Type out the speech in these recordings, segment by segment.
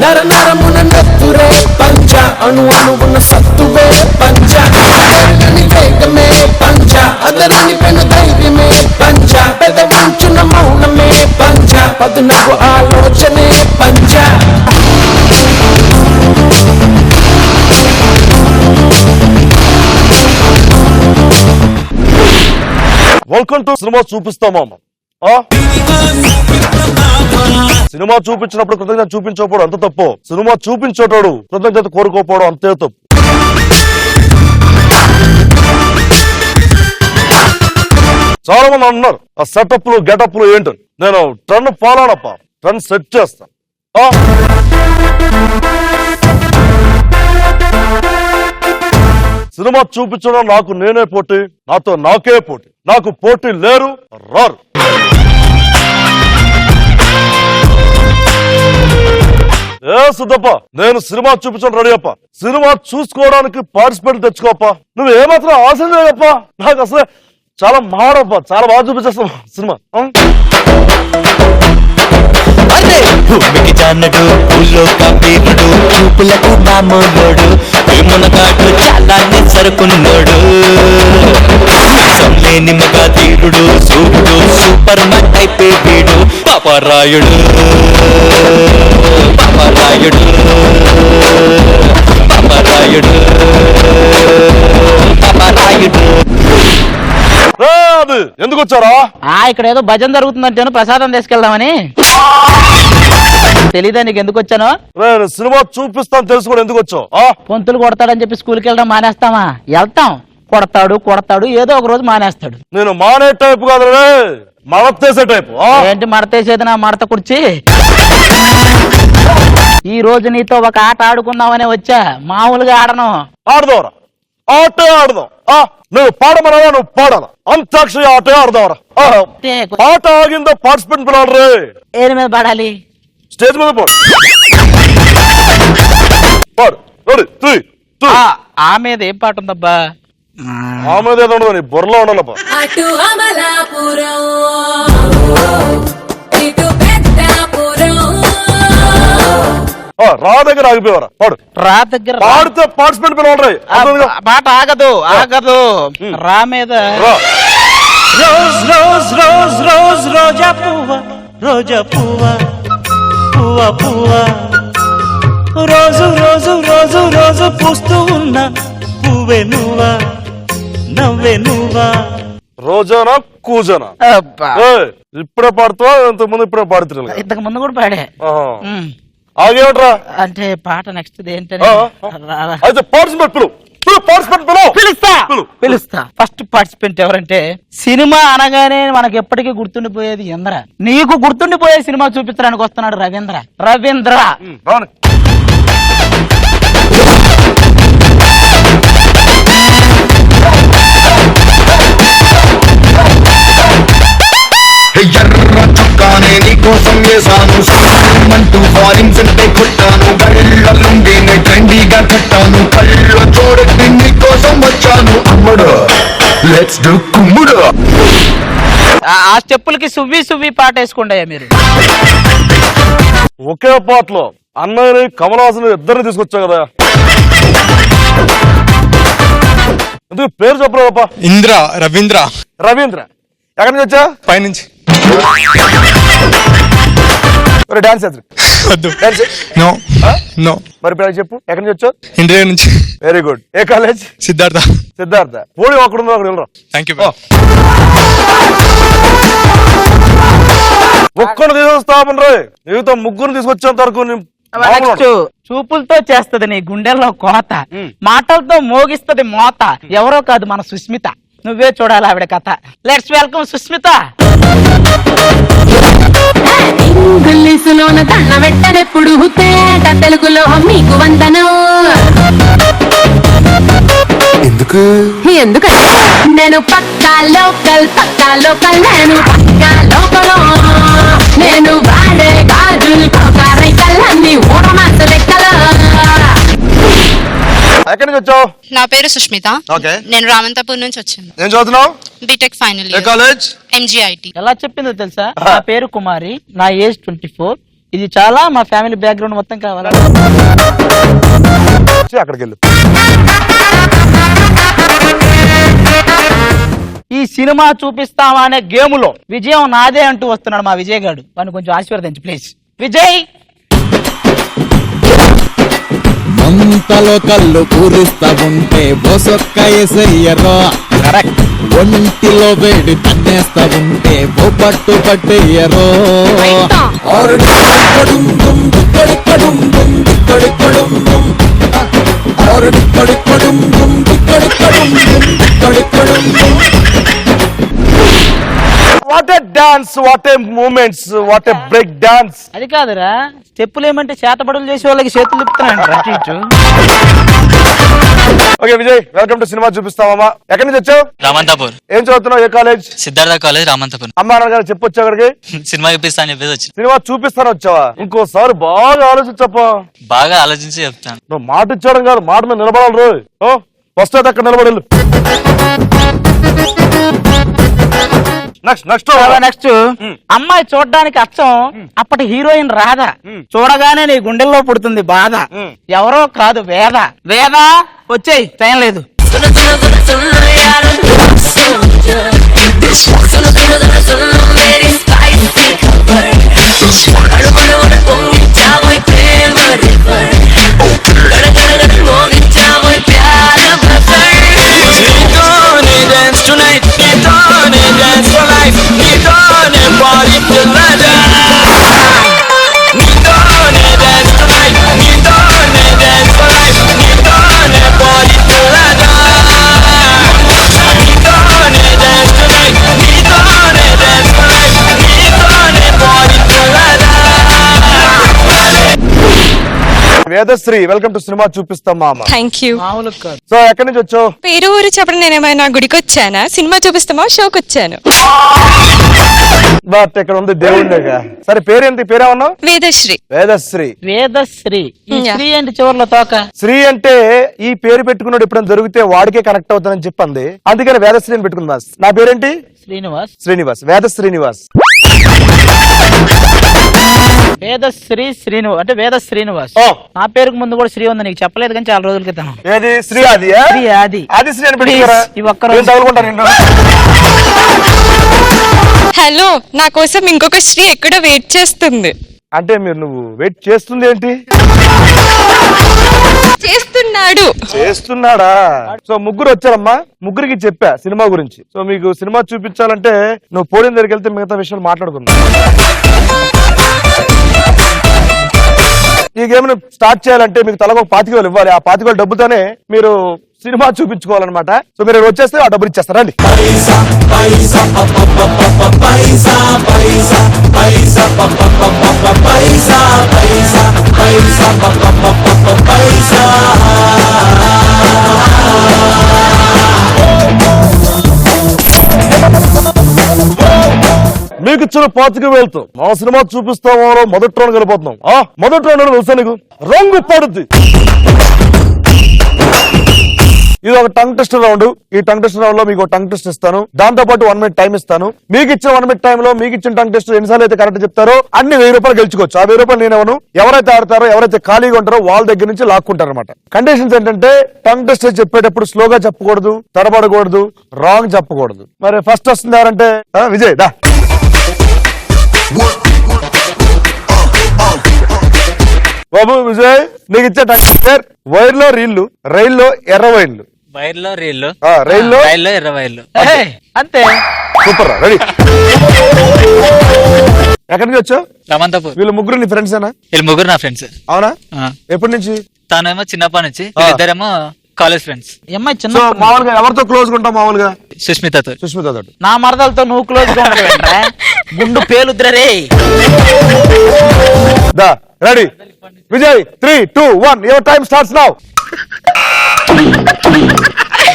నర నరమున నెత్తురే పంచ అణు అణువున సత్తువే పంచ అదరని వేగమే పంచ అదరని పెను ధైర్యమే పంచ పెదవించున మౌనమే పంచ పదునకు ఆలోచనే పంచ. వెల్కమ్ టు సినిమా చూపిస్తామా. సినిమా చూపించినప్పుడు కృతజ్ఞత చూపించకపోవడం అంత తప్పు, సినిమా చూపించేటోడు కృతజ్ఞత కోరుకోకపోవడం అంతే తప్పు. చాలా మంది అన్నారు ఆ సెటప్లు గెటప్లు ఏంటని. నేను ట్రెండ్ ఫాలో అనప్ప, ట్రెండ్ సెట్ చేస్తాను. సినిమా చూపించడం నాకు నేనే పోటీ, నాతో నాకే పోటీ, నాకు పోటీ లేరు రారు. ఏ సిద్ధప్ప, నేను సినిమా చూపించడం రెడీ అప్ప. సినిమా చూసుకోవడానికి పార్టిసిపేట్ తెచ్చుకోప్ప. నువ్వు ఏమాత్రం ఆశ లేదప్ప. నాకు అసలే చాలా మాడప్ప, చాలా బాగా చూపించేస్తావు సినిమా. భూమికి జానడు ఊళ్ళో కబీరుడు చూపులకు మామూలుడు మునగాడు చాలా సరుకున్నాడు లేని మగ తీరుడు సూపుడు సూపర్ మ్యాన్ అయిపోయి వీడు పాపరాయుడు పాపరాయుడు పాపరాయుడు పాపరాయుడు. ఎందుకు వచ్చారా? ఇక్కడ ఏదో భజన జరుగుతుందంటే ప్రసాదం తీసుకెళ్దామని. తెలీదా నీకు ఎందుకు వచ్చాను? సినిమా చూపిస్తాను తెలుసుకోండి ఎందుకు వచ్చావు. పొంతులు కొడతాడని చెప్పి స్కూల్కి వెళ్ళడం మానేస్తామా? వెళ్తాం, కొడతాడు ఏదో ఒక రోజు మానేస్తాడు. నేను మానే టైపు కాదు, మడతేసే టైపు. ఏంటి మడతేసేది? నా మడత కుర్చీ. ఈ రోజు నీతో ఒక ఆట ఆడుకుందామని వచ్చా, మామూలుగా ఆడను. ఆడదావరా? ఆటే ఆడదాం. నువ్వు పాడమన్నా నువ్వు పాడాలా? అంతాక్షరి ఆటే ఆడదావరా? ఆట ఆగిందో పార్టిసిపెంట్ పిల్లలు రే. ఏది మీద పాడాలి? స్టేజ్ మీద పాడు. ఆ మీద ఏం పాట ఉందబ్బా? ఆ మీద ఏదో ఉండదు, నీ బుర్రలో ఉండాలబ్బా. రా దగ్గర ఆగిపోయారా? పాడు. రా దగ్గర పాడితే పార్టిసిపెంట్ పిలవాలి. పాట ఆగదు ఆగదు. రా మీద రోజ్ రోజ్ రోజ్ రోజ్ రోజా పువ్వ రోజా పువ్వ పువ్వ పువ్వ రోజు రోజు రోజు రోజు పూస్తూ ఉన్న పువ్వే నువ్వా నవ్వే నువ్వా. రోజానా కూజనా? ఇప్పుడే పాడుతావా? ఇంతకు ముందు ఇప్పుడే పాడుతున్నా? ఇంతకు ముందు కూడా పాడే. ఆగేమంటరా? అంటే పాట నెక్స్ట్ ఏంటంటే అయితే పార్టిసిపెంట్ పిలుస్తా. ఫస్ట్ పార్టిసిపెంట్ ఎవరంటే, సినిమా అనగానే మనకి ఎప్పటికీ గుర్తుండిపోయేది ఇంద్ర. నీకు గుర్తుండిపోయే సినిమా చూపించడానికి వస్తున్నాడు రవీంద్ర. ఎర్ర చొక్కానే నీకోసం వేసాను, అంటూ ఫారిన్స్ అంటే కొట్టాను, గళ్ళలుండి ట్రెండీగా కట్టాను, కళ్ళ చూడకి నీకోసం వచ్చాను అమ్ముడు. లెట్స్ డు కుమ్ముడు. ఆ స్టెప్పులకి సువ్వి సువ్వి పాట వేసుకుంటాయా మీరు? ఒకే పాటలో అన్నయ్యని కమలాసన్ ఇద్దరిని తీసుకొచ్చా కదా. ఎందుకు పేరు చెప్పలేదప్ప? ఇంద్ర. రవీంద్ర. రవీంద్ర ఎక్కడి నుంచి వచ్చా? పైనుంచి. డాన్స్ వద్దు. No no. మరి చెప్పు ఎక్కడి నుంచి వచ్చావు? ఇండియా నుంచి. Very good. ఏ కాలేజ్? సిద్ధార్థ. పోనీ అక్కడ అక్కడ వెళ్ళరా. Thank you. ఒక్కడు తీసుకొస్తామని రే, మిగతా ముగ్గురు తీసుకొచ్చేంత వరకు చూపులతో చేస్తది నీ గుండెల్లో కోత, మాటలతో మోగిస్తది మోత. ఎవరో కాదు, మన సుస్మిత. నువ్వే చూడాలి ఆవిడ కథ. Let's welcome Susmitha. ఇంగ్లీషులోన దండ పెట్టనెప్పుడు తేట తెలుగులో మీకు వందనం. ఎందుకంటే నేను పక్కా లోకల్ నేను పక్కా లోకల్. నేను వాడే గాజులు కళ్ళన్నీ ఊరమాస లెక్కలు. ఎక్కడి నుంచి వచ్చావు? నా పేరు సుష్మిత. నేను రామంతపూర్ నుంచి వచ్చాను. ఏం చదువుతున్నావు? BTech final year. College? MGIT. ఎలా చెప్పిందో తెలుసా? నా పేరు కుమారి, నా ఏజ్ 24, ఇది చాలా మా ఫ్యామిలీ బ్యాక్గ్రౌండ్ మొత్తం కావాలా? అక్కడికి వెళ్ళు. ఈ సినిమా చూపిస్తావా అనే గేములో విజయం నాదే అంటూ వస్తున్నాడు మా విజయ్ గారు. వాడిని కొంచెం ఆశీర్వదించు ప్లీజ్. విజయ్, మంతలో కళ్ళు పూరిస్తా ఉంటే బొసొక్క ఎసయ్యరో. కరెక్ట్. ఒంటిలో వేడి తన్నేస్తా ఉంటే ఓ పట్టు పట్టయ్యరో. What a dance, what a movements, what a break dance. అది కాదురా, స్టెప్పులు ఏమంటే చేతబడులు చేసే వాళ్ళకి చేతులు తిప్పుతున్నాడు అటు ఇటు. Okay Vijay, welcome to cinema చూపిస్తావమ్మా. ఎక్కడి నుంచి వచ్చావు? రామంతాపూర్. ఏం చదువుతున్నావు? ఏ కాలేజ్? సిద్ధార్థ కాలేజ్, రామంతాపూర్. అమ్మా నాన్నగారు చెప్పొచ్చు అక్కడికి. సినిమా చూపిస్తా అని చెప్పేసి వచ్చి సినిమా చూపిస్తాను వచ్చావా? ఇంకోసారి బాగా ఆలోచించప్పా. బాగా ఆలోచించి చెప్తాను. నువ్వు మాట ఇచ్చాడం కాదు, మాట మీద నిలబడాలి రోజు. వస్తే అక్కడ నిలబడేళ్ళు. నెక్స్ట్ అమ్మాయి చూడడానికి అచ్చం అప్పటి హీరోయిన్ రాధ. చూడగానే నీ గుండెల్లో పుడుతుంది బాధ. ఎవరో కాదు వేద. వేద వచ్చేయ్, టైం లేదు. వేదశ్రీ, వెల్కమ్ టు సినిమా చూపిస్తాం మామ. Thank you. మామూలు కాదు. సో ఎక్కడి నుంచి వచ్చావు? పేరు ఊరు చెప్పడం నేను ఏమైనా గుడికి వచ్చానా, సినిమా చూపిస్తామా, షోకి వచ్చాను. బట్ ఇక్కడ ఉంది దేవుడిగా. సరే పేరేంటి? పేరేమన్నావు? వేదశ్రీ. వేదశ్రీ. వేదశ్రీ. ఈ శ్రీ అంటే చివర్లో తోక. శ్రీ అంటే ఈ పేరు పెట్టుకున్నాడు ఎప్పుడైనా దొరికితే వాడికే కనెక్ట్ అవుతానని చెప్పింది, అందుకని వేదశ్రీ అని పెట్టుకుందా. నా పేరేంటి? శ్రీనివాస్. శ్రీనివాస్. వేద శ్రీనివాస్. వేదశ్రీ శ్రీనివాస్ అంటే వేద శ్రీనివాస్. నా పేరుకు ముందు కూడా శ్రీ ఉంది, నీకు చెప్పలేదు కానీ చాలా రోజుల క్రితం. ఏది? శ్రీ ఆది. శ్రీ ఆది. ఆది శ్రీ అని పెట్టుకున్నారా? ఈ ఒక్కరోజు హలో, నా కోసం ఇంకొక శ్రీ ఎక్కడో వెయిట్ చేస్తుంది. అంటే నువ్వు వెయిట్ చేస్తుంది ఏంటి? చేస్తున్నాడా? సో ముగ్గురు వచ్చారమ్మా, ముగ్గురికి చెప్పా సినిమా గురించి. సో మీకు సినిమా చూపించాలంటే నువ్వు పోడిన దగ్గరికి వెళ్తే మిగతా విషయాలు మాట్లాడుకుందాం. ఈ గేమ్ ను స్టార్ట్ చేయాలంటే మీకు తలకు ఒక 25,000 ఇవ్వాలి. ఆ 25,000 డబ్బుతోనే మీరు సినిమా చూపించుకోవాలన్నమాట. సో మీరు వచ్చేస్తే ఆ డబ్బులు ఇచ్చేస్తారండి. మీకు ఇచ్చిన 25,000తో మా సినిమా చూపిస్తామో మొదటి రౌండ్ వెళ్ళిపోతున్నాం. మొదటి రౌండ్ తెలుసా నీకు? రంగు పడుద్ది. ఇది ఒక టంగ్ టెస్ట్ రౌండ్. ఈ టంగ్ టెస్ట్ రౌండ్ లో మీకు టంగ్ టెస్ట్ ఇస్తాను, దాంతో పాటు 1 minute టైం ఇస్తాను. మీకు ఇచ్చిన 1 minute టైం లో మీకు ఇచ్చిన టంగ్ టెస్ట్ ఎన్నిసార్లు అయితే కరెక్ట్ చెప్తారో అన్ని 1000 రూపాయలు గెలుచుకోవచ్చు. ఆ 1000 రూపాయలు నేనేమను ఎవరైతే ఆడతారో, ఎవరైతే ఖాళీగా ఉంటారో వాళ్ళ దగ్గర నుంచి లాక్కుంటారు అనమాట. కండిషన్స్ ఏంటంటే టంగ్ టెస్ట్ చెప్పేటప్పుడు స్లోగా చెప్పకూడదు, తడబడకూడదు, రాంగ్ చెప్పకూడదు. మరి ఫస్ట్ వస్తుంది ఎవరంటే విజయ్ దా. బాబు విజయ్, నీకు ఇచ్చే టంగ్ వైర్లో రీళ్లు, రైల్లో ఎర్ర వైర్లు. వైర్లో రీళ్ళు, రైల్లో ఎర్ర వైర్లు. అంతే. సూపర్. రెడీ. ఎక్కడి నుంచి వచ్చావు? రామంతాపూర్. వీళ్ళు ముగ్గురు నీ ఫ్రెండ్స్ ఏనా? వీళ్ళు ముగ్గురు నా ఫ్రెండ్స్. అవునా? ఎప్పటి నుంచి? తానేమో చిన్నప్పటి నుంచి, వీళ్ళిద్దరేమో కాలేజ్ ఫ్రెండ్స్. అమ్మాయి చిన్న మామూలుగా ఎవరితో క్లోజ్ ఉంటావు? మామూలుగా సుష్మితతో. సుష్మితతో. నా మరదలతో నువ్వు క్లోజ్ గా ఉంటావేంట్రా? గుండు పేలుద్రే. దా ready Vijay. 3, 2, 1 your time starts now.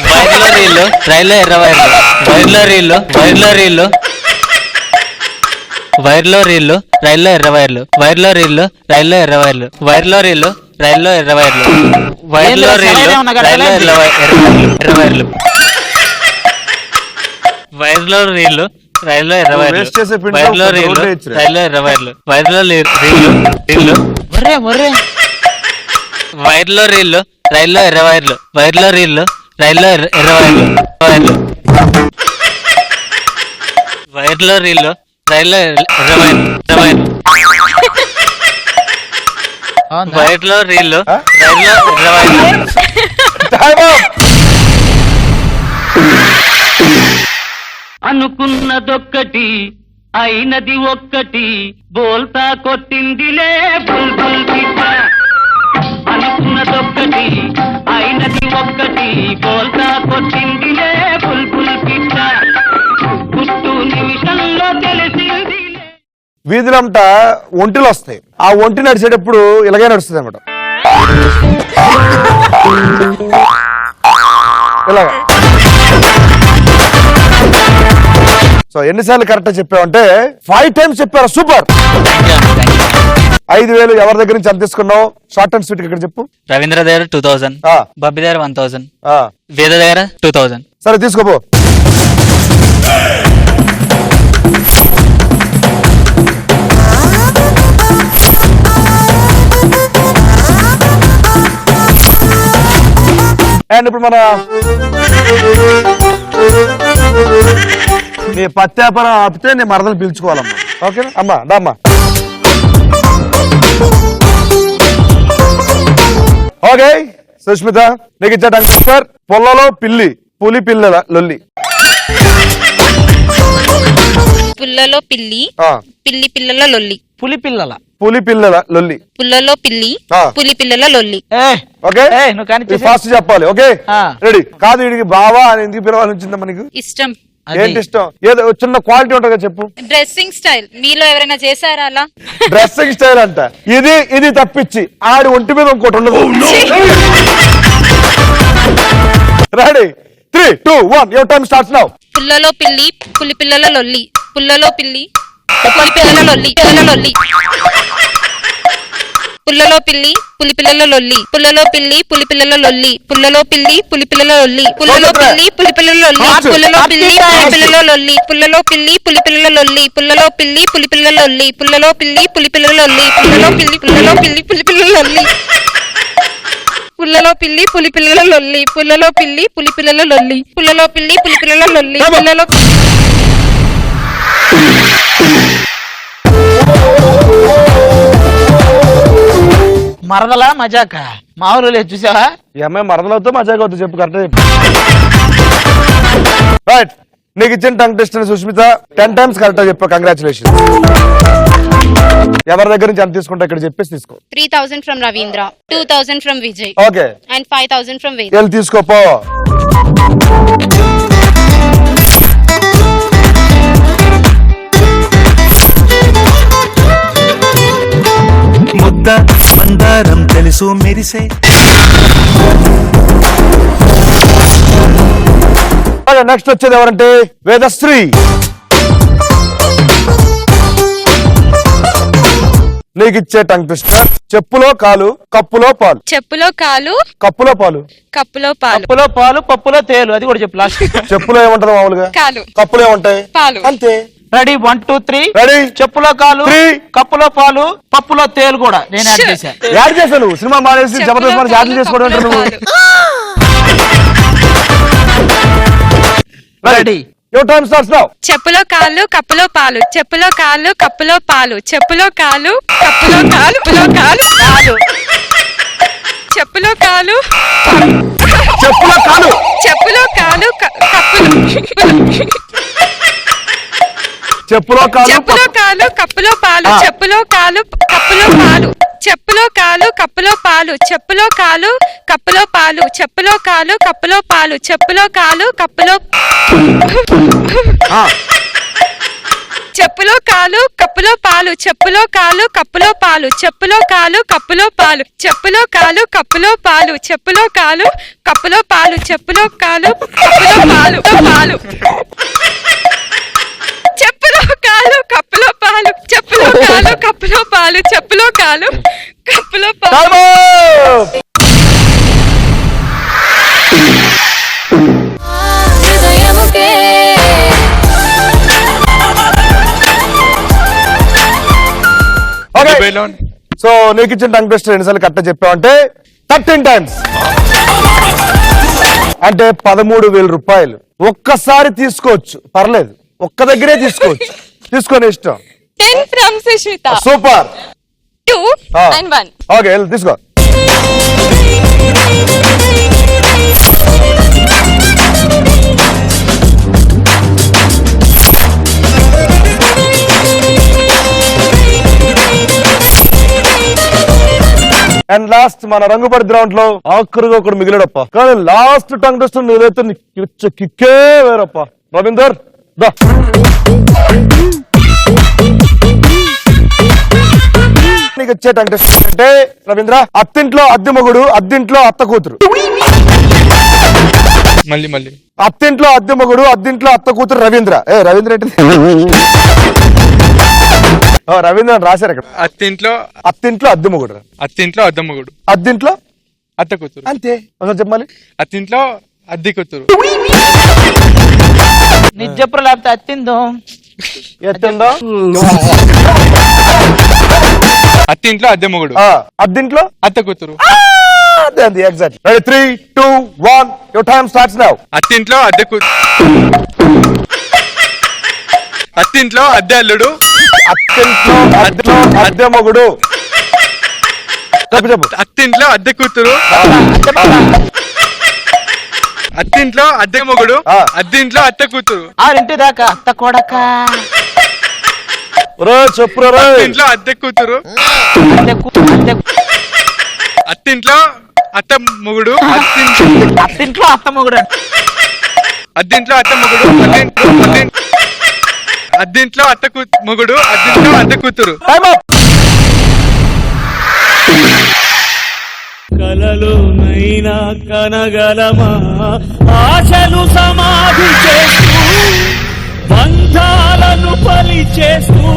వైర్లో రీళ్ళు, రైల్లో ఎర్ర వైర్లు. వైర్లో రీళ్ళు, వైర్లో రీళ్ళు, వైర్లో రీళ్ళు, రైల్లో ఎర్ర వైర్లు. వైర్లో రీళ్ళు, రైల్లో ఎర్ర వైర్లు. వైర్లో రీళ్ళు, రైల్లో ఎర్ర వైర్లు. వైర్లో రీళ్ళు, రైల్లో ఎర్ర వైర్లు. వైర్లో రీళ్ళు, రైల్లో ఎర్రవైర్లు వేస్ట్ చేసే పిండిలో వైర్లో ఒక రీళ్లు రోడ్డు వేయొచ్చురా. రైల్లో ఎర్రవైర్లు వైర్లో రీళ్లు ఒర్రే ఒర్రే వైర్లో రీళ్లు రైల్లో ఎర్రవైర్లు వైర్లో రీళ్లు రైల్లో ఎర్రవైర్లు వైర్లో రీళ్లు రైల్లో ఎర్రవైర్లు అవునా? వైర్లో రీళ్లు రైల్లో ఎర్రవైర్లు Time up. అనుకున్నదొక్కటి అయినది ఒక్కటి బోల్తా కొట్టిందిలే బుల్బుల్ పిట్ట అనుకున్నదొక్కటి అయినది ఒక్కటి బోల్తా కొట్టిందిలే బుల్బుల్ పిట్ట గుట్టు నిమిషంలో తెలిసింది వీధులంట ఒంటిలు వస్తాయి. ఆ ఒంటి నడిచేటప్పుడు ఇలాగే నడుస్తుంది అనమాట. ఇలాగా. సో ఎన్నిసార్లు కరెక్ట్ చెప్పావంటే 5 times చెప్పారు. సూపర్. 5,000 ఎవరి దగ్గర నుంచి అంత తీసుకున్నావు? షార్ట్ అండ్ స్వీట్ ఇక్కడ చెప్పు. రవీంద్ర దగ్గర 2000 బబ్బి దగ్గర 1000 వేద దగ్గర 2000. సరే తీసుకోపో. అండ్ ఇప్పుడు మన నీ పత్యాపరం ఆపితే నీ మరదలు పిలుచుకోవాలమ్మా. ఓకేనా అమ్మా? దామ్మా. ఓకే సుష్మిత, నీకు ఇచ్చేటానికి సార్ పొల్లలో పిల్లి పులి పిల్లల లొల్లి. పుల్లలో పిల్లి పిల్లి పిల్లల లొల్లి పులి పిల్లల పులి పిల్లల లొల్లి. పుల్లలో పిల్లి పులి పిల్లల లొల్లి. ఓకే నువ్వు కానీ ఫాస్ట్ చెప్పాలి. Okay ready? కాదు వీడికి బావా అని ఎందుకు పిలవాలనిచ్చిందమ్మా నీకు? ఇష్టం. ఏంటి ఇష్టం? ఏదో చిన్న క్వాలిటీ ఉంటుంది కదా చెప్పు. Dressing style. మీలో ఎవరైనా చేశారా అలా? డ్రెస్సింగ్ స్టైల్ అంట. ఇది తప్పించి ఆడి ఒంటి మీద ఇంకోటి ఉండదు. Ready 3, 2, 1 your time starts now. పుల్లలో పిల్లి పులి పిల్లల లొల్లి. పుల్లలో పిల్లి పులి పిల్లల లొల్లి. పిల్లల లొల్లి. పుల్లలో పిల్లి పులి పిల్లల లొల్లి. పుల్లలో పిల్లి పులి పిల్లల లొల్లి. పుల్లలో పిల్లి పులి పిల్లల లొల్లి. పుల్లలో పిల్లి పులి పిల్లల లొల్లి. పుల్లలో పిల్లి పులి పిల్లల లొల్లి. పుల్లలో పిల్లి పులి పిల్లల లొల్లి. పుల్లలో పిల్లి పులి పిల్లల లొల్లి. పుల్లలో పిల్లి పులి పిల్లల లొల్లి. పుల్లలో పిల్లి పులి పిల్లల లొల్లి. పుల్లలో పిల్లి పులి పిల్లల లొల్లి. పుల్లలో పిల్లి పులి పిల్లల లొల్లి. పుల్లలో పిల్లి పులి పిల్లల లొల్లి. పుల్లలో మరదలా మజాక మామూలు లేదు చూసావా? ఈ అమ్మాయి మరదలవుతో మజాగా అవుతుంది. చెప్పు కరెక్ట్ చెప్పు. రైట్, నీకు ఇచ్చిన tongue test Sushmita 10 times correct చెప్పు. కంగ్రాచులేషన్. ఎవరి దగ్గర నుంచి ఎంత తీసుకుంటా ఇక్కడ చెప్పేసి తీసుకో. 3,000 from Ravindra, 2,000 from Vijay, okay, and 5,000 from Ved. వెళ్ళి తీసుకోపో. ముద్ద మందారం తెలుసు మెరిసే. నెక్స్ట్ వచ్చేది ఎవరంటే వేదశ్రీ. నీకు ఇచ్చే టంగ్ ట్విస్టర్ చెప్పులో కాలు కప్పులో పాలు. చెప్పులో కాలు కప్పులో పాలు. కప్పులో పాలు. కప్పులో పాలు పప్పులో తేలు. అది కూడా చెప్పు లాస్ట్. చెప్పులో ఏముంటది మామూలుగా? కాలు. కప్పులో ఏముంటాయి? పాలు. అంతే. Ready 1, 2, 3 ready. చెప్పులో కాలు 3 కప్పులో పాలు పప్పులో తేలు కూడా నేను యాడ్ చేశాను. యాడ్ చేశాను. సినిమా మానేసి జబర్దస్త్ మానేసి యాడ్ చేసుకోవడం అంటే నువ్వు. Ready your time starts now. చెప్పులో కాలు కప్పులో పాలు. చెప్పులో కాలు కప్పులో పాలు. చెప్పులో కాలు కప్పులో కాలు కప్పులో కాలు పాలు. చెప్పులో కాలు చెప్పులో కాలు చెప్పులో కాలు కప్పులో చెప్పులో కాలు చెప్పులో కాలు కప్పులో పాలు. చెప్పులో కాలు కప్పులో పాలు. చెప్పులో కాలు కప్పులో పాలు. చెప్పులో కాలు కప్పులో పాలు. చెప్పులో కాలు కప్పులో పాలు. చెప్పులో కాలు కప్పులో చెప్పులో కాలు కప్పులో పాలు. చెప్పులో కాలు కప్పులో పాలు. చెప్పులో కాలు కప్పులో పాలు. చెప్పులో కాలు కప్పులో పాలు. చెప్పులో కాలు కప్పులో పాలు. చెప్పులో కాలు కప్పులో పాలు పాలు. చెప్పులో కాలు కప్పులో పాలు. చెప్పులో కాలు కప్పులో పాలు. చెప్పులో కాలు కప్పులో పాలు. బెలూన్ సో నీకు ఇచ్చిన టంగ్ ట్విస్టర్ ఎన్నిసార్లు కరెక్ట్ చెప్పావంటే 13 టైమ్స్, అంటే 13,000 రూపాయలు ఒక్కసారి తీసుకోవచ్చు, పర్లేదు, ఒక్క దగ్గరే తీసుకోవచ్చు, తీసుకొని ఇష్టం. 10 from Sushmita. Super. 2 and 1. Okay వెళ్ళు తీసుకో. అండ్ లాస్ట్ మన రంగుపడి గ్రౌండ్ లో ఆఖరుగా ఒకడు మిగిలాడప్ప, కానీ లాస్ట్ టంగ్ టెస్ట్ ఏదైతే కిక్కే వేరప్ప. రవీందర్ దా. నీకు వచ్చే టంగ్ టెస్ట్ అంటే రవీంద్ర, అత్తింట్లో అద్దె మొగుడు, అద్దింట్లో అత్త కూతురు. మళ్ళీ అత్తింట్లో అద్దె మొగుడు, అద్దింట్లో అత్త కూతురు రవీంద్ర. రవీంద్ర ఏంటి? రవీంద్ర రాశారు ఇక్కడ. అత్తింట్లో అద్దె మొగుడు, అత్తింట్లో అద్దె మొగుడు, అద్దింట్లో అత్త కూతురు. అంతే. ఒకసారి చెప్పాలి. అత్తింట్లో అద్దె కూతురు. నిజప్పుడు లేకపోతే అత్తిందో ఎత్తుందో. అత్తింట్లో అద్దె మొగుడు, అద్దింట్లో అత్త కూతురు. Exact. 3, 2, 1 your time starts now. అత్తింట్లో అద్దె కూతురు, అత్తింట్లో అద్దె అల్లుడు, అత్తింట్లో అద్దె మొగుడు. చెప్పు. అత్తింట్లో అద్దె కూతురు, అత్తింట్లో అద్దె మొగుడు, అద్దింట్లో అత్త కూతురు. 6 దాకా అత్త కొడక. చెప్పురా. అత్తింట్లో అద్దె కూతురు, అత్తింట్లో అత్త మొగుడు, అత్తింట్లో అత్త మొగుడు, అద్దింట్లో అత్త మొగుడు, అద్దింట్లో అత్త మొగుడు, అద్దింట్లో అద్దె కూతురు. కలలోనైనా కనగలమా ఆశలు సమాధి చేస్తూ, బంధాలను పలి చేస్తూ,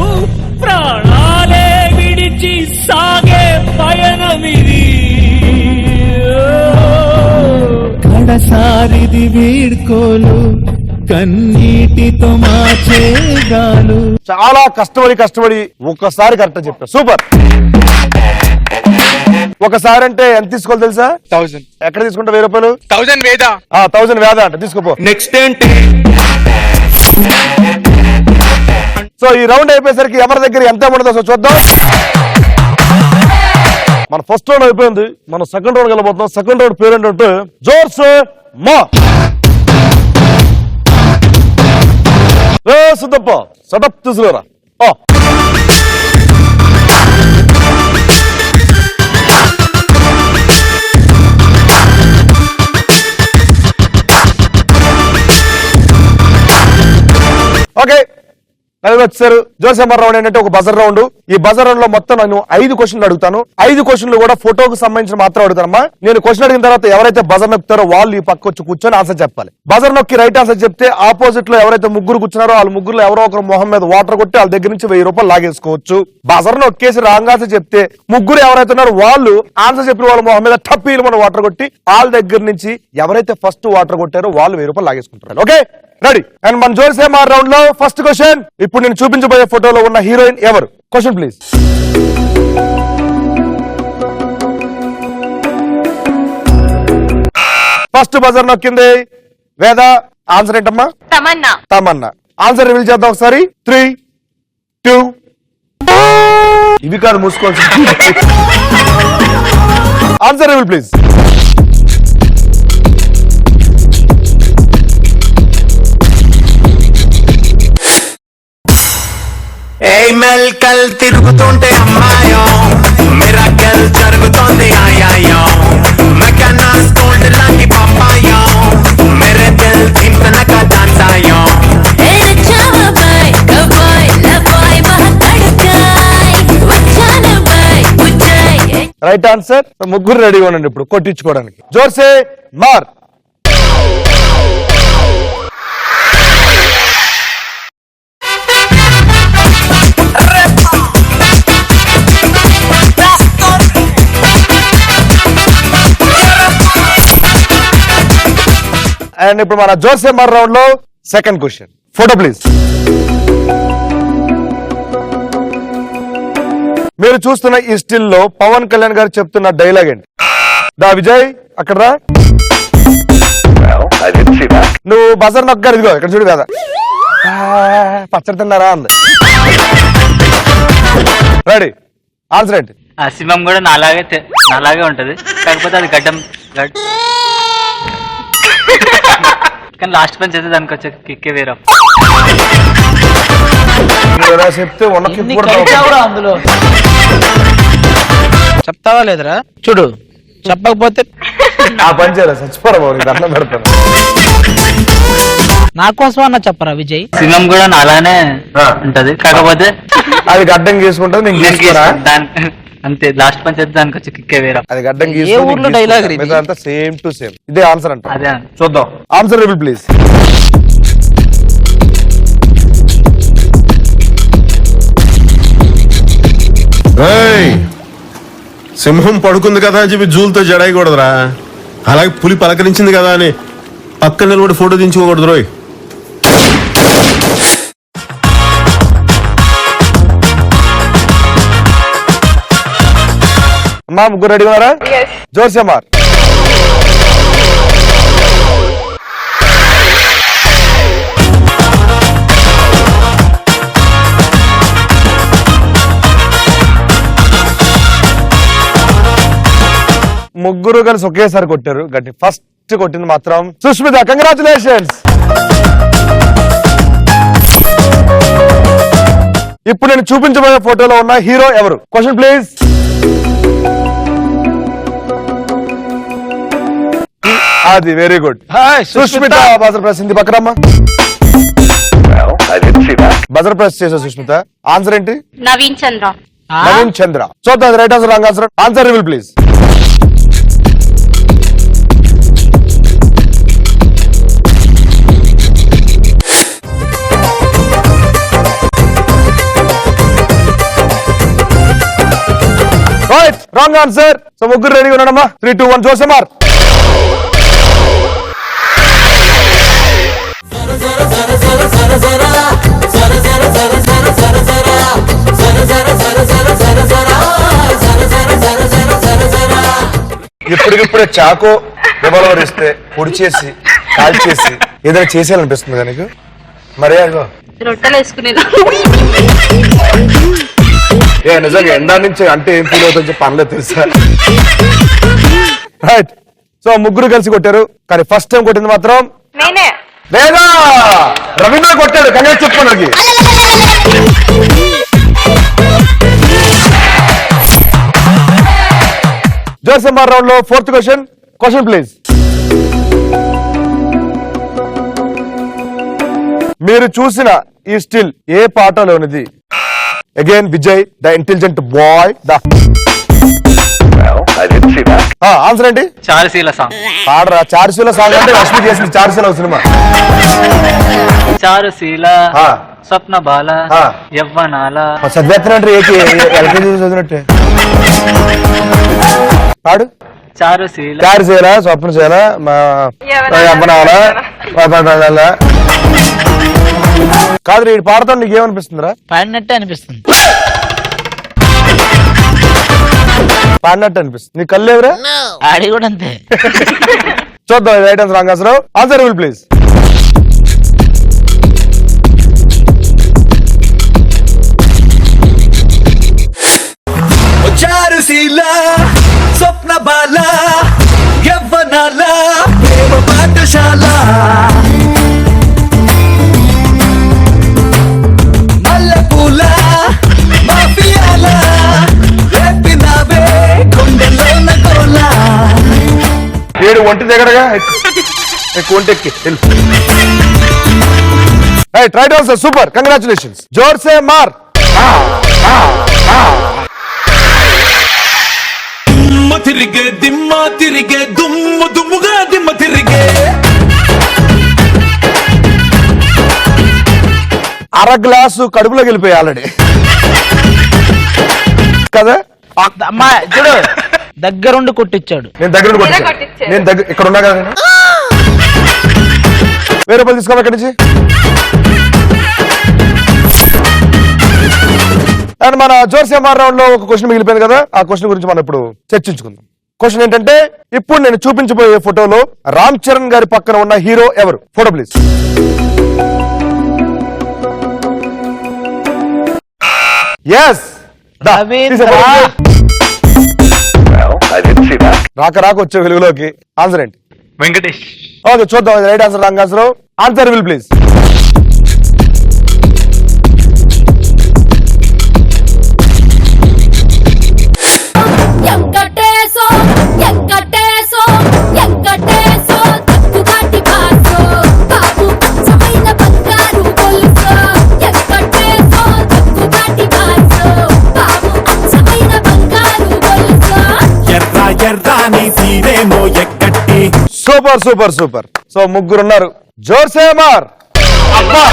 ప్రాణాలే విడిచి సాగే పయనమిది. కడసారిది వీడ్కోలు, కన్నీటితో మాచేగాలు. చాలా కష్టపడి ఒక్కసారి కరెక్ట్ చెప్పా. సూపర్. ఒకసారి అంటే ఎంత తీసుకోవాలి తెలుసా? 1000. ఎక్కడ తీసుకుంటా? 1000 రూపాయలు. 1000 వేదా? 1000 వేదా అంటే తీసుకోపో. నెక్స్ట్ ఏంటి? సో ఈ రౌండ్ అయిపోయేసరికి ఎవరి దగ్గర ఎంత ఉండదో సో చూద్దాం. మన ఫస్ట్ రౌండ్ అయిపోయింది, మనం సెకండ్ రౌండ్ వెళ్ళబోతున్నాం. సెకండ్ రౌండ్ పేరు ఏంటంటే జోర్స్ మా. సుద్దప్ప సటప్ తీసుకురా. ఓకే, వచ్చారు. జోసెమర్ రౌండ్ ఏంటంటే ఒక బజర్ రౌండ్. ఈ బజర్ రౌండ్ లో మొత్తం నేను 5 క్వశ్చన్లు అడుగుతాను. 5 క్వశ్చన్లు కూడా ఫోటోకు సంబంధించిన మాత్రం అడుగుతానమ్మా. నేను క్వశ్చన్ అడిగిన తర్వాత ఎవరైతే బజర్ నొక్కుతారో వాళ్ళు ఈ పక్క వచ్చి కూర్చొని ఆన్సర్ చెప్పాలి. బజర్ నొక్కి రైట్ ఆన్సర్ చెప్తే ఆపోజిట్ లో ఎవరైతే ముగ్గురు కూర్చున్నారో వాళ్ళ ముగ్గురులో ఎవరో ఒకరు మొహం మీద వాటర్ కొట్టి వాళ్ళ దగ్గర నుంచి 1000 రూపాయలు లాగేసుకోవచ్చు. బజర్ నొక్కేసి రాంగ్ ఆన్సర్ చెప్తే ముగ్గురు ఎవరైతే ఉన్నారో వాళ్ళు ఆన్సర్ చెప్పిన వాళ్ళ మొహం మీద టప్పీలు మన వాటర్ కొట్టి వాళ్ళ దగ్గర నుంచి ఎవరైతే ఫస్ట్ వాటర్ కొట్టారో వాళ్ళు 1000 రూపాయలు లాగేసుకుంటారు. Okay ready? అండ్ మన జోర్సేమార్ రౌండ్ లో ఫస్ట్ క్వశ్చన్. ఇప్పుడు నేను చూపించబోయే ఫోటోలో ఉన్న హీరోయిన్ ఎవరు? Question please. ఫస్ట్ బజర్ నొక్కింది వేద. ఆన్సర్ ఏంటమ్మా? తమన్నా. తమన్నా. ఆన్సర్ రివీల్ చేద్దాం ఒకసారి. 3, 2 ఇవి కాదు మూసుకోవాల్సి. Answer reveal please. మెల్కల్ తిరుగుతుంటే అమ్మాయో, మిరాకల్ జరుగుతోంది ఆయాయో, మెకానాస్ గోల్డ్ లాంటి పప్పాయో, మేరే దిల్ థింకనక డాన్స్ ఆయో. Right answer. ముగ్గురు రెడీగా ఉండండి ఇప్పుడు కొట్టించుకోవడానికి. జోర్సే మార్. అండ్ ఇప్పుడు మన జోసెమర్ రౌండ్ లో సెకండ్ క్వశ్చన్. Photo please. మీరు చూస్తున్న ఈ స్టిల్ లో పవన్ కళ్యాణ్ గారు చెప్తున్న డైలాగ్ ఏంటి? దా విజయ్ అక్కడ రా. నువ్వు బజర్ నొక్కారు, ఇదిగో ఇక్కడ చూడు కదా, పచ్చడి తిన్నారా అంది. రెడీ, ఆన్సర్ ఏంటి? ఆ సింహం కూడా నాలాగే ఉంటది, కాకపోతే అది కానీ లాస్ట్ పని చేస్తే దానికి వచ్చే కిక్కే వేరే. చెప్తే అందులో చెప్తావా లేదురా? చూడు, చెప్పకపోతే ఆ పని చేయరా, చచ్చిపోరా బాబు, నీకు దండం పెడతాను. నా కోసం అన్న చెప్పరా విజయ్? సింహం కూడా నాలానే ఉంటది, కాకపోతే అది గడ్డం గీసుకుంటుంది, నేను గీసుకోరా అంతే. లాస్ట్ పని చేస్తే దానికి వచ్చే కిక్కే వేరే. అది గడ్డం ఏ ఊర్లో డైలాగ్ అంతా సేమ్ టు సేమ్. ఇదే ఆన్సర్ అంట. అదే చూద్దాం ఆన్సర్ రివీల్ ప్లీజ్. సింహం పడుకుంది కదా అని చెప్పి జూలతో జడాయకూడదురా. అలాగే పులి పలకరించింది కదా అని పక్కన నిలబడి ఫోటో దించుకోకూడదు రోయ్. అమ్మా ముగ్గురు రెడీ ఉన్నారా? జోర్సమార్. ముగ్గురు కలిసి ఒకేసారి కొట్టారు గట్టి. ఫస్ట్ కొట్టింది మాత్రం సుష్మిత. కంగ్రాచులేషన్స్. ఇప్పుడు నేను చూపించబోయే ఫోటోలో ఉన్న హీరో ఎవరు? Question please. అది very good. Sushmita buzzer press ఇంది పక్కనమ్మా. బజర్ ప్రెస్ చేసా సుష్మిత. ఆన్సర్ ఏంటి? నవీన్ చంద్ర. నవీన్ చంద్ర. చూద్దాం right answer wrong answer. Answer reveal please. Right, wrong answer. So ముగ్గురు రెడీగా ఉన్నాడమ్మా. 3, 2, 1 జోసమార్. ఇప్పటికిప్పుడే చాకో రివాల్వర్ ఇస్తే పొడి చేసి కాల్ చేసి ఏదైనా చేసేయాలనిపిస్తుంది నీకు? మరే అదిగో రొట్టెలు వేసుకునే నిజంగా ఎండా నుంచి అంటే ఏం ఫీల్ అవుతుందని చెప్పి అనలేదు తెలుసా? రైట్. సో ముగ్గురు కలిసి కొట్టారు, కానీ ఫస్ట్ టైం కొట్టింది మాత్రం లేదా రవీంద్ర కొట్టాడు. కంగ్రాట్స్ చెప్పు నాకు. జోసమార్ రౌండ్ లో 4th క్వశ్చన్. Question please. మీరు చూసిన ఈ స్టిల్ ఏ పాటలోనిది? Again Vijay the intelligent boy. Answer ఏంటి? చారుశీల సాంగ్. పాడరా. చారుశీల సాంగ్ అంటే రష్మి చేసింది చారుశీల సినిమా. చారుశీల స్వప్న బాల యవ్వనాల చదివేస్తున్నట్టు ఎల్కేజీ చదివినట్టే పాడు. చారుశీల చారుశీల స్వప్నశీల యవ్వనాల కాదు. వీడు పాడతాడు, నీకేమనిపిస్తుందిరా? పాడినట్టే అనిపిస్తుంది. పాడినట్టు అనిపిస్తుంది. నీ కళ్ళు ఎవరా? ఆడి కూడా అంతే. చూద్దాం right answer wrong answer. Answer reveal please. Charuseela స్వప్న బాల యవ్వనాల ప్రేమ పాఠశాల మల్లెపూల మాఫియాల రేపినావే గుండెలోన గోల. ఏడు ఒంటి దగ్గరగా ఎక్కువ ఒంటి ఎక్కి రైట్ ఆన్సర్. Super, congratulations. జోర్సే మార్. తిరిగే దిమ్మ తిరిగే దుమ్ము దుమ్ముగా దిమ్మ తిరిగే. అర గ్లాసు కడుపులోకి వెళ్ళిపోయి ఆల్రెడీ కదా. అమ్మా చూడు, దగ్గరుండి కొట్టించాడు. నేను దగ్గర నేను దగ్గర ఇక్కడ ఉన్నా కదా. నేను 1000 రూపాయలు తీసుకోవాలి ఇక్కడి నుంచి. అండ్ మన జోర్సిఎంఆర్ రౌండ్ లో ఒక క్వశ్చన్ మిగిలిపోయింది కదా, ఆ క్వశ్చన్ గురించి మనం ఇప్పుడు చర్చించుకుందాం. క్వశ్చన్ ఏంటంటే, ఇప్పుడు నేను చూపించబోయే ఫోటోలో రామ్ చరణ్ గారి పక్కన ఉన్న హీరో ఎవరు? Photo please. ఎస్, రాక వచ్చే వెలుగులోకి ఆన్సర్ ఏంటి? వెంకటేష్. ఓకే, చూద్దాం. Right answer, wrong answer. Answer reveal please. Super super super. So ముగ్గురున్నారు. జోర్సిఎంఆర్. అబ్బా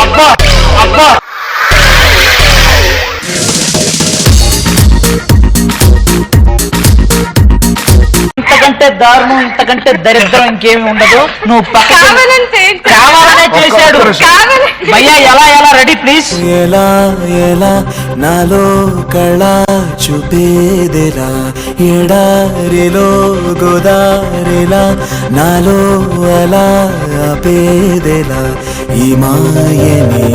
అబ్బా అబ్బా. ఇంతకంటే దారుణం, ఇంతకంటే దరిద్రం ఇంకేమి ఉండదు. నువ్వు కావాలనే చేశాడు భయ్యా. ఎలా రెడీ ప్లీజ్. ఎలా ఎలా నాలో కళ చూపేదెలా, ఎడారిలో గోదారిలా నాలో అలా ఆపేదెలా, ఈ మాయని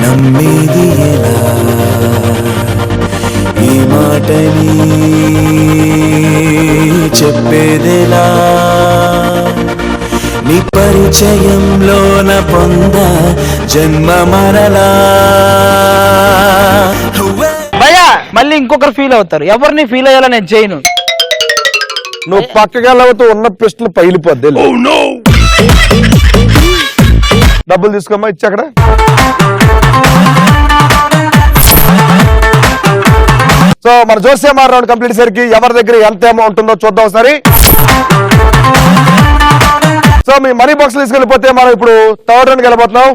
నమ్మేది ఎలా, ఈ మాటని చెప్పేదెలా, నీ పరిచయంలోన పొంద జన్మ మరలా. భయ్యా మళ్ళీ ఇంకొకరు ఫీల్ అవుతారు. ఎవరిని ఫీల్ అయ్యేలా నేను చేయను. నువ్వు పక్కకెళ్ళవుతూ ఉన్న పిస్టల్ పగిలిపోద్ది. డబ్బులు తీసుకోమ్మా, ఇచ్చి అక్కడ. సో మన జోర్సిఎంఆర్ రౌండ్ కంప్లీట్ సరికి ఎవరి దగ్గర ఎంత అమౌంట్ ఉందో చూద్దాం ఒకసారి. సో మీ మనీ బాక్స్ తీసుకెళ్ళిపోతే మనం ఇప్పుడు థర్డ్ రౌండ్కి వెళ్ళిపోతున్నాం.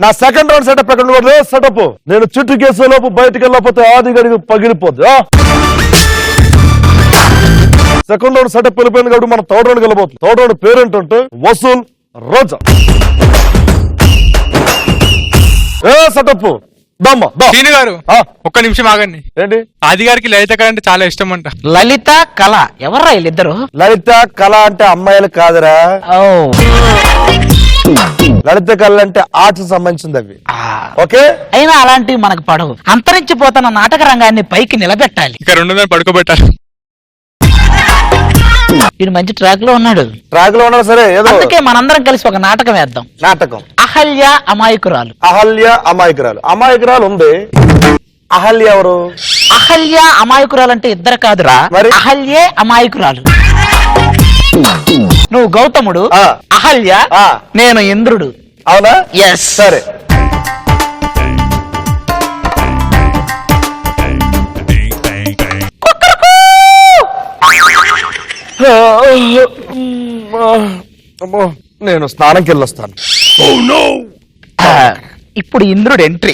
నా సెకండ్ రౌండ్ సెటప్ ఎక్కడ ఉండకూడదు. సెటప్ నేను చుట్టూ కేసు లోపు బయటకు వెళ్ళకపోతే ఆది గడికి పగిలిపోద్ది. సెకండ్ రౌండ్ సెటప్ వెళ్ళిపోయింది కాబట్టి మనం థర్డ్ రౌండ్కి వెళ్ళిపోతుంది. థర్డ్ రౌండ్ పేరేంటంటే వసూల్ రోజా. సెటప్ సీను గారు ఒక్క నిమిషం ఆగండి. ఏంటి? ఆది గారికి లలిత కళ అంటే చాలా ఇష్టం అంట. లలిత కళ ఎవర్రా వీళ్ళిద్దరు? లలిత కళ అంటే అమ్మాయిలు కాదురా. లలిత కళ అంటే ఆర్ట్స్ సంబంధించింది అవి. ఓకే, అయినా అలాంటివి మనకు పడవు. అంతరించిపోతున్న నాటక రంగాన్ని పైకి నిలబెట్టాలి. ఇక 200 పడుకోబెట్టాలి. ఇది మంచి ట్రాక్ లో ఉన్నాడు. ట్రాక్ లో ఉన్నాడు. సరే, ఏదో అందుకే మనందరం కలిసి ఒక నాటకం వేద్దాం. నాటకం అహల్య అమాయకురాలు. అహల్య అమాయకురాలు. అమాయకురాలు ఉంది. అహల్య ఎవరు? అహల్య అమాయకురాలు అంటే ఇద్దరు కాదురా, మరి అహల్యే అమాయకురాలు. నువ్వు గౌతముడు, అహల్య నేను ఇంద్రుడు. అవునా? ఎస్. సరే, నేను స్నానంకి వెళ్ళొస్తాను. ఇప్పుడు ఇంద్రుడు ఎంట్రీ.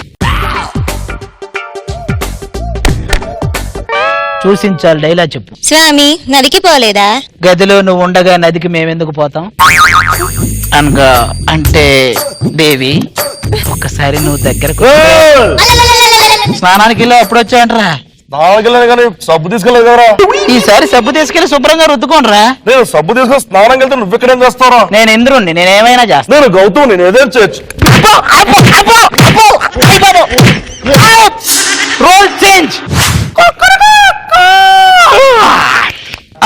చూసించాలి. డైలాగ్ చెప్పు. స్వామి నదికి పోలేదా? గదిలో నువ్వు ఉండగా నదికి మేమెందుకు పోతాం అనగా అంటే దేవి ఒక్కసారి నువ్వు దగ్గరకు స్నానానికి వెళ్ళి ఎప్పుడు వచ్చావంటరా? స్నానానికి కానీ సబ్బు తీసుకెళ్ళలేదు కదరా. ఈసారి సబ్బు తీసుకెళ్లి శుభ్రంగా రుద్దుకోనరా. నేను సబ్బు తీసుకొని స్నానం వెళ్తే నువ్వు ఇక్కడేం చేస్తారా? నేను ఇంద్రుణ్ణి, నేనేమైనా చేస్తాను. నేను గౌతమ్, నేను ఏదైనా చేయొచ్చు. Role change.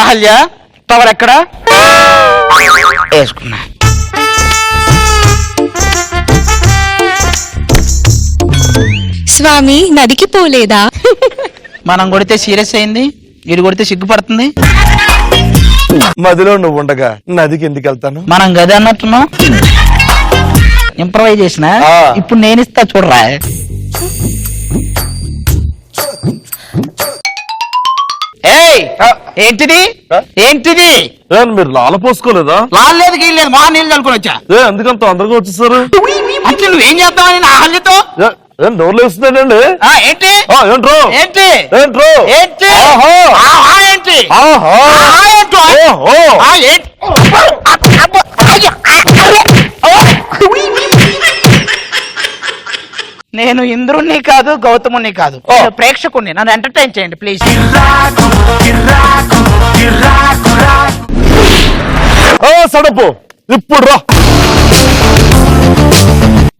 అహల్య పవర్ ఎక్కడ వేసుకున్నా. స్వామి నదికి పోలేదా? మనం కొడితే సీరియస్ అయింది, వీడు కొడితే సిగ్గుపడుతుంది. మదిలో నువ్వు ఉండగా నదికి ఎందుకు వెళ్తాను? మనం గది అన్నట్టున్నాం. ఇంప్రవైజ్ చేసిన ఇప్పుడు నేను ఇస్తా చూడరా. ఏంటిది ఏంటిది? మీరు లాల పోసుకోలేదా? లాలేదు గీలేదు, మా నీళ్ళు చల్లుకొని వచ్చా. ఎందుకంత తొందరగా వచ్చేసారు? అంటే నువ్వేం చేద్దామని నా అహల్యతో నోర్లు వేస్తుందండి. ఏంటి ఏంట్రో ఏంటి ఏంట్రో ఏంటి ఏంటి నేను ఇంద్రుణ్ణి కాదు గౌతముని కాదు, నేను ప్రేక్షకుణ్ణి. నన్ను ఎంటర్టైన్ చేయండి ప్లీజ్. సడపు ఇప్పుడు రా.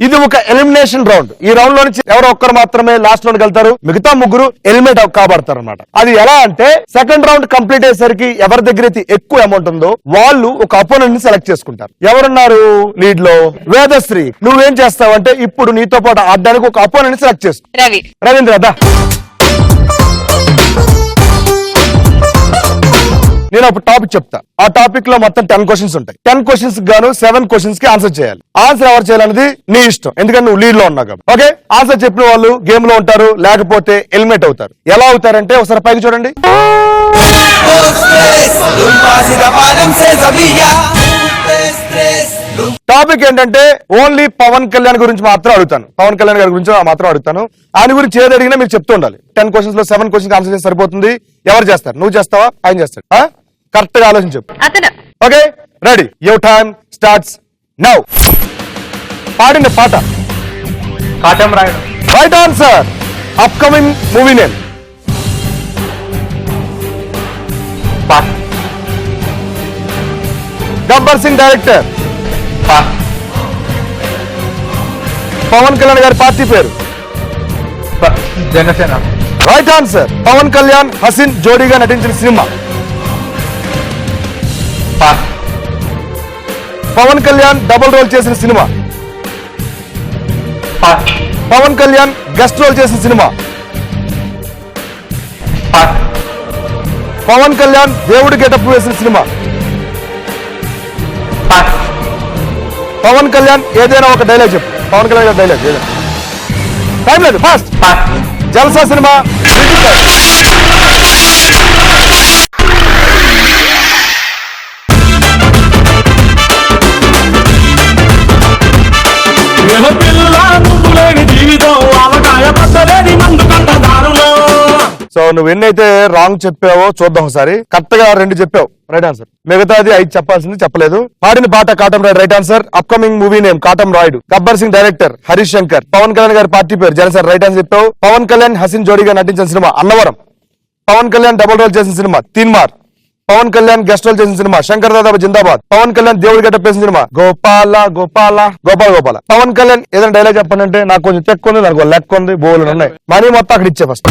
ఇది ఒక ఎలిమినేషన్ రౌండ్. ఈ రౌండ్ లో నుంచి ఎవరో ఒక్కరు మాత్రమే లాస్ట్ రౌండ్ వెళ్తారు, మిగతా ముగ్గురు ఎలిమినేట్ కాబడతారు అనమాట. అది ఎలా అంటే సెకండ్ రౌండ్ కంప్లీట్ అయ్యేసరికి ఎవరి దగ్గర అయితే ఎక్కువ అమౌంట్ ఉందో వాళ్ళు ఒక అపోనెంట్ ని సెలెక్ట్ చేసుకుంటారు. ఎవరున్నారు లీడ్ లో? వేదశ్రీ. నువ్వేం చేస్తావు అంటే ఇప్పుడు నీతో పాటు ఆడడానికి ఒక అపోనెంట్ ని సెలెక్ట్ చేసుకో. రవీంద్ర దా. నేను ఒక టాపిక్ చెప్తా. ఆ టాపిక్ లో మొత్తం 10 క్వశ్చన్స్ ఉంటాయి. 10 క్వశ్చన్స్ గాను 7 క్వశ్చన్స్ కి ఆన్సర్ చేయాలి. ఆన్సర్ ఎవరు చేయాలనేది నీ ఇష్టం, ఎందుకంటే నువ్వు లీడ్ లో ఉన్నావు కాబట్టి. ఓకే, ఆన్సర్ చెప్పిన వాళ్ళు గేమ్ లో ఉంటారు, లేకపోతే ఎలిమినేట్ అవుతారు. ఎలా అవుతారంటే ఒకసారి పైకి చూడండి. టాపిక్ ఏంటంటే ఓన్లీ పవన్ కళ్యాణ్ గురించి మాత్రం అడుగుతాను. పవన్ కళ్యాణ్ గారి గురించి మాత్రం అడుగుతాను. ఆయన గురించి ఏది అడిగినా మీరు చెప్తూ ఉండాలి. 10 క్వశ్చన్స్ లో 7 క్వశ్చన్స్ ఆన్సర్ చేస్తే సరిపోతుంది. ఎవరు చేస్తారు? నువ్వు చేస్తావా, ఆయన చేస్తాడు? కరెక్ట్ గా ఆలోచించు. Okay, ready? Your time starts now. పాడిన పాట Katamarayudu. Right answer. Upcoming movie name. Gabbar Singh director. Pawan Kalyan గారి పార్టీ పేరు. జనసేన. Right answer. పవన్ కళ్యాణ్ హసిన్ జోడీగా నటించిన cinema. Pawan Kalyan double role చేసిన cinema. Pawan Kalyan guest role చేసిన సినిమా. పవన్ కళ్యాణ్ దేవుడి గెటప్ వేసిన సినిమా. పవన్ కళ్యాణ్ ఏదైనా ఒక డైలాగ్ చెప్పు. పవన్ కళ్యాణ్ గారి డైలాగ్ ఏదైనా. టైం లేదు, ఫాస్ట్. జల్సా సినిమా. సో నువ్వు ఎన్నైతే రాంగ్ చెప్పావో చూద్దాం ఒకసారి. కరెక్ట్ గా 2 చెప్పావు, రైట్ ఆన్సర్. మిగతాది 5 చెప్పాల్సింది చెప్పలేదు. పాడిన పాట Katamarayudu, right answer. Upcoming movie name Katamarayudu. Gabbar Singh director Harish Shankar. Pawan Kalyan గారి పార్టీ పేరు జనసేన, రైట్ ఆన్సర్ చెప్పావు. పవన్ కళ్యాణ్ హసిన్ జోడీగా నటించిన cinema Annavaram. Pawan Kalyan double role చేసిన cinema Teenmaar. Pawan Kalyan guest role చేసిన సినిమా శంకర్ దాదా జిందాబాద్. పవన్ కళ్యాణ్ దేవుడి గెటప్ వేసిన సినిమా గోపాల గోపాల గోపాల గోపాల. పవన్ కళ్యాణ్ ఏదైనా డైలాగ్ చెప్పండి. నాకు కొంచెం తెక్కు ఉంది, నాకు లెక్క ఉంది, బోలు ఉన్నాయి, మనీ మొత్తం అక్కడ ఇచ్చే ఫస్ట్.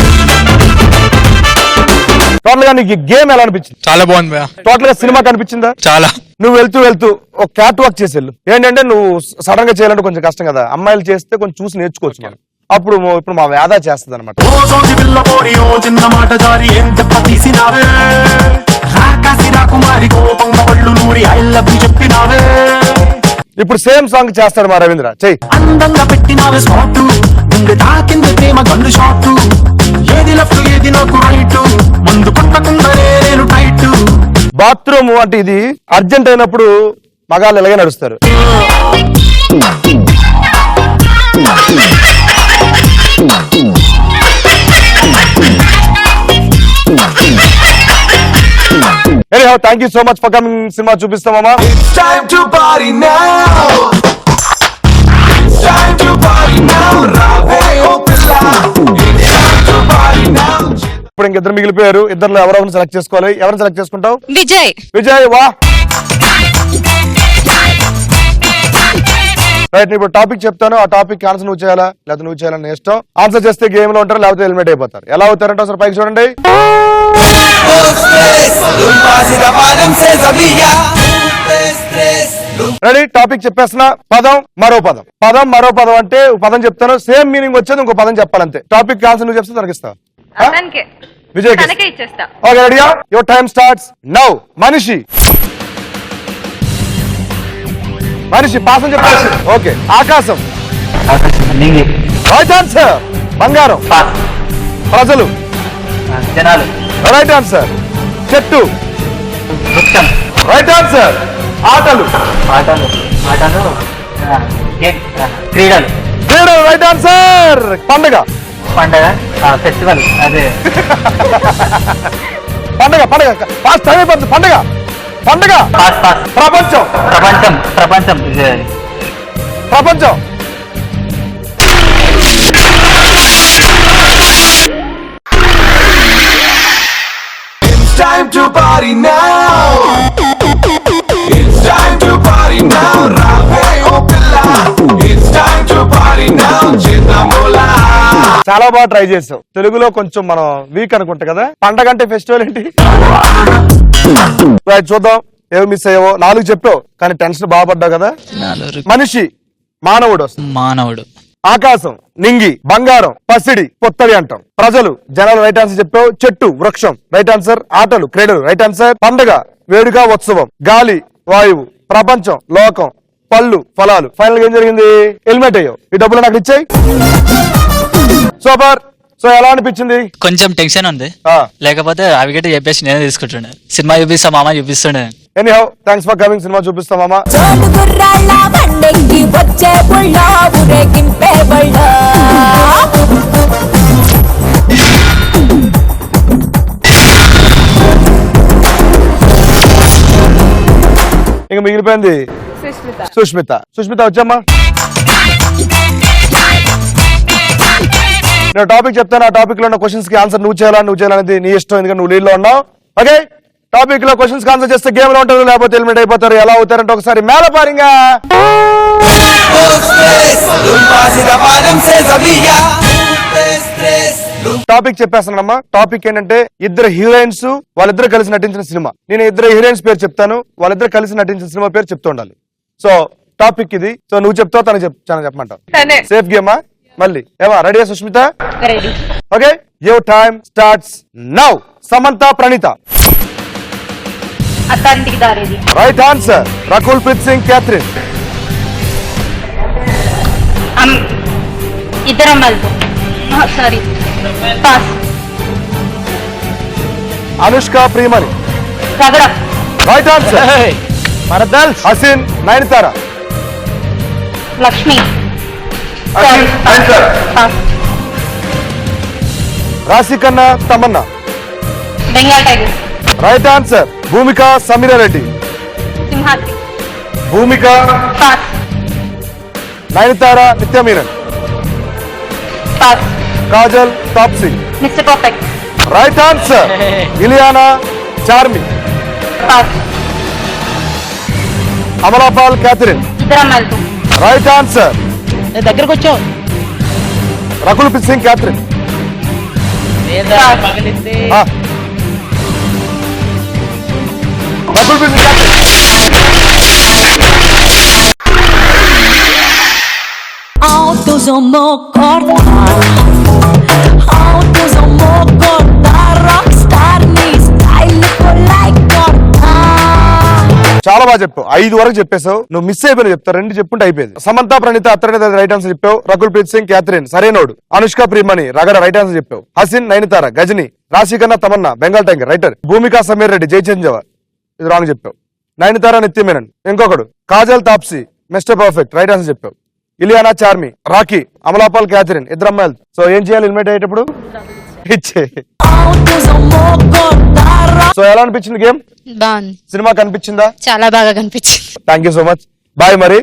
టోటల్ గా నీకు గేమ్ ఎలా అనిపించింది? చాలా బాగుంది. టోటల్ గా సినిమా కనిపించిందా? చాలా. నువ్వు వెళ్తూ ఒక క్యాట్ వాక్ చేసి వెళ్ళు. ఏంటంటే నువ్వు సడన్ గా చేయాలంటే కొంచెం కష్టం కదా, అమ్మాయిలు చేస్తే కొంచెం చూసి నేర్చుకోవచ్చు మనం. అప్పుడు ఇప్పుడు మా వేద చేస్తుంది అనమాట. ఇప్పుడు సేమ్ సాంగ్ చేస్తాడు మా రవీంద్ర. చెయ్యి. అందంగా పెట్టినావే స్పాట్, గుండె తాకింది ప్రేమ గన్ను షాట్, ఏది లెఫ్ట్ ఏది నాకు రైట్, మందు కొట్టకుండానే నేను టైట్. బాత్రూమ్ అంటే ఇది అర్జెంట్ అయినప్పుడు మగాళ్ళు ఎలాగే నడుస్తారు. Anyhow, thank you so much for coming. Cinema చూపిస్తామమ్మా. It's time to party now. It's time to party now. రావే ఓ పిల్ల. It's time to party now. ఇప్పుడు ఇంకిద్దరు మిగిలిపోయారు. ఇద్దరు ఎవరెవరిని సెలెక్ట్ చేసుకోవాలి. ఎవరిని సెలెక్ట్ చేసుకుంటావు? విజయ్. విజయ్ వా. రైట్, ఇప్పుడు టాపిక్ చెప్తాను. ఆ టాపిక్ ఆన్సర్ నువ్వు చేయాలా లేకపోతే నువ్వు చేయాలని ఇష్టం. ఆన్సర్ చేస్తే గేమ్ లో ఉంటారు, లేకపోతే ఎలిమినేట్ అయిపోతారు. ఎలా అవుతారంటే ఒకసారి పైకి చూడండి. రెడీ? టాపిక్ చెప్పేస్తున్నా. పదం మరో పదం. పదం మరో పదం అంటే పదం చెప్తాను, సేమ్ మీనింగ్ వచ్చేది ఇంకో పదం చెప్పాలంతే. టాపిక్ ఆన్సర్ నువ్వు చెప్తే తనకి ఇస్తావు. విజయ్ ఓకే, రెడీయా? Your time starts now. మనిషి. మనిషి పాసం చెప్పాల్సి. ఓకే. ఆకాశం. Right answer. బంగారం. ప్రజలు. జనాలు. Right answer. చెట్టు. Right answer. ఆటలు. ఆటలు. ఆటలు. క్రీడలు. క్రీడలు. Right answer. పండగ. పండగ. ఫెస్టివల్. అదే పండగ. పండగ. ఫాస్ట్ టైం అయిపోతుంది. పండగ. పండగ. ప్రపంచం. ప్రపంచం. ప్రపంచం. ప్రపంచం. to party now. It's time to party now. Raave oh pilla. It's time to party now. Chinnamola. చాలా బాగా ట్రై చేసావు. తెలుగులో కొంచెం మనం వీక్ అనుకుంటా కదా. పండగ అంటే ఫెస్టివల్ ఏంటి? రైట్, చూద్దాం ఏమి మిస్ అయ్యావో. 4 చెప్పావు కానీ టెన్షన్ బాగా పడ్డావు కదా. మనిషి, మానవుడు, మానవుడు, ఆకాశం, నింగి, బంగారం, పసిడి, పొత్తడి అంటాం. ప్రజలు, జనాలు రైట్ ఆన్సర్ చెప్పావు. చెట్టు, వృక్షం రైట్ ఆన్సర్. ఆటలు, క్రీడలు రైట్ ఆన్సర్. పండగ, వేడుక, ఉత్సవం. గాలి, వాయువు. ప్రపంచం, లోకం. పళ్ళు, ఫలాలు. ఫైనల్ గా ఏం జరిగింది? హెల్మెట్ అయ్యావు. ఈ డబ్బులు నాకు ఇచ్చాయి. సూపర్. సో ఎలా అనిపించింది? కొంచెం టెన్షన్ ఉంది, లేకపోతే అవి గట్టి చెప్పేసి నేనే తీసుకుంటుండే. సినిమా చూపిస్తా మామ చూపిస్తుండే. Anyhow thanks for coming. Cinema చూపిస్తా మామ. ఇంకా మిగిలిపోయింది సుష్మిత. సుష్మిత వచ్చామ్మా. నేను టాపిక్ చెప్తాను. ఆ టాపిక్ లో ఉన్న క్వశ్చన్స్ కి ఆన్సర్ నువ్వు చేయాలనేది నీ ఇష్టం, ఎందుకంటే నువ్వు లీడ్ లో ఉన్నావు. ఓకే, టాపిక్ లో క్వశ్చన్స్ కి ఆన్సర్ చేస్తే గేమ్ లో ఉంటారు, లేకపోతే ఎలిమినేట్ అయిపోతారు. ఎలా అవుతారంటే ఒకసారి మేళపారింగా టాపిక్ చెప్పేస్తానమ్మా. టాపిక్ ఏంటంటే ఇద్దరు హీరోయిన్స్, వాళ్ళిద్దరు కలిసి నటించిన సినిమా. నేను ఇద్దరు హీరోయిన్స్ పేరు చెప్తాను, వాళ్ళిద్దరు కలిసి నటించిన సినిమా పేరు చెప్తూ ఉండాలి. సో టాపిక్ ఇది. సో నువ్వు చెప్తావు, తను చెప్పమంటావు. సేఫ్ గేమా? మళ్ళీ ఏమా రెడీయా Sushmita? Okay, your time starts now. Samantha, Praneetha. Right answer. Rakul Preet Singh, Catherine. Anushka, Priyamani. Right answer. Asin, Nayanthara. Lakshmi. Raashi Khanna, Tamannaah. Bengal tiger. Right answer. Bhumika, Sameera Reddy. Simhadri. Bhumika, Nayanthara, Nithya Menen. Kajal, Taapsee. Mister perfect. Right answer. Ileana, Charmme. Amala Paul, Catherine. Right answer. దగ్గరకు వచ్చావు. రకుల్ ప్రీత్ సింగ్, క్యాథరిన్. రకుల్ ప్రీత్ సింగ్, చాలా బాగా చెప్పావు. 5 వరకు చెప్పేశావు. నువ్వు మిస్ అయిపోయినా చెప్తా. 2 చెప్పుంటే అయిపోయింది. సమంత, ప్రణీత, అత్తరణి రైట్ ఆన్సర్ చెప్పావు. Rakul Preet Singh, Catherine Sarrainodu. Anushka, Priyamani, Ragada right answer చెప్పావు. హసీన్, నయనతార, గజని. Raashi Khanna, Tamannaah, Bengal tiger writer. భూమిక, సమీర్ రెడ్డి, జయచంద్ర. ఇది రాంగ్ చెప్పావు. నయనతార, నిత్య మీనన్. ఇంకొకడు Kajal, Taapsee, mister perfect right answer చెప్పావు. ఇలియానా, చార్మి, రాఖీ, అమలాపాల్, క్యాథరిన్. ఇద్దరు అమ్మాయిలు. సో ఏం చేయాలి? ఎలిమినేట్ అయ్యేటప్పుడు ఇచ్చే. సో ఎలా అనిపించింది గేమ్? బాగుంది. సినిమా కనిపించిందా? చాలా బాగా కనిపించింది. Thank you so much. Bye మరి.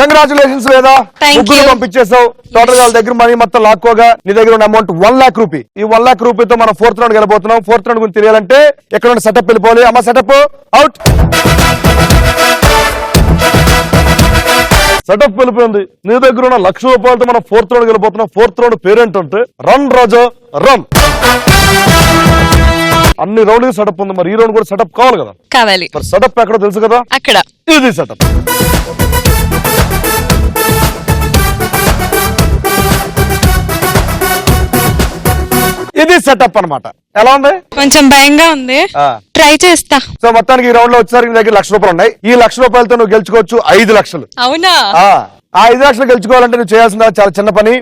కంగ్రాచులేషన్స్ లేదా ముగ్గురు పంపించేసావు. టోటల్ గా దగ్గర మనీ మొత్తం లాక్కోగా నీ దగ్గర ఉన్న అమౌంట్ 1 లాక్ రూపీ. ఈ 1 లాక్ రూపీతో మనం 4th రౌండ్ వెళ్ళిపోతున్నాం. 4th రౌండ్ గురించి తెలియాలంటే ఎక్కడ ఉన్న సెటప్ వెళ్ళిపోవాలి. అమ్మ సెటప్ అవుట్. సెటప్ వెళ్ళిపోయింది. నీ దగ్గర ఉన్న ₹1,00,000తో మనం 4th రౌండ్ వెళ్ళిపోతున్నాం. 4th రౌండ్ పేరేంటంటే రన్ రాజా రమ్. అన్ని రౌండ్ సెటప్ ఉంది. మరి ఈ రౌండ్ కూడా సెటప్ కావాలి కదా? కావాలి. మరి సెటప్ ఎక్కడ తెలుసు కదా? అక్కడ. ఇది సెటప్. ఇది సెటప్ అన్నమాట. ఎలా ఉంది? కొంచెం భయంగా ఉంది, ట్రై చేస్తా. సో మొత్తానికి ఈ రౌండ్ లో వచ్చేసరికి నీ దగ్గర ₹1,00,000 ఉన్నాయి. ఈ ₹1,00,000తో నువ్వు గెలుచుకోవచ్చు 5 లక్షలు. అవునా? ఆ 5 లక్షలు గెలుచుకోవాలంటే నువ్వు చేయాల్సిన చాలా చిన్న పని.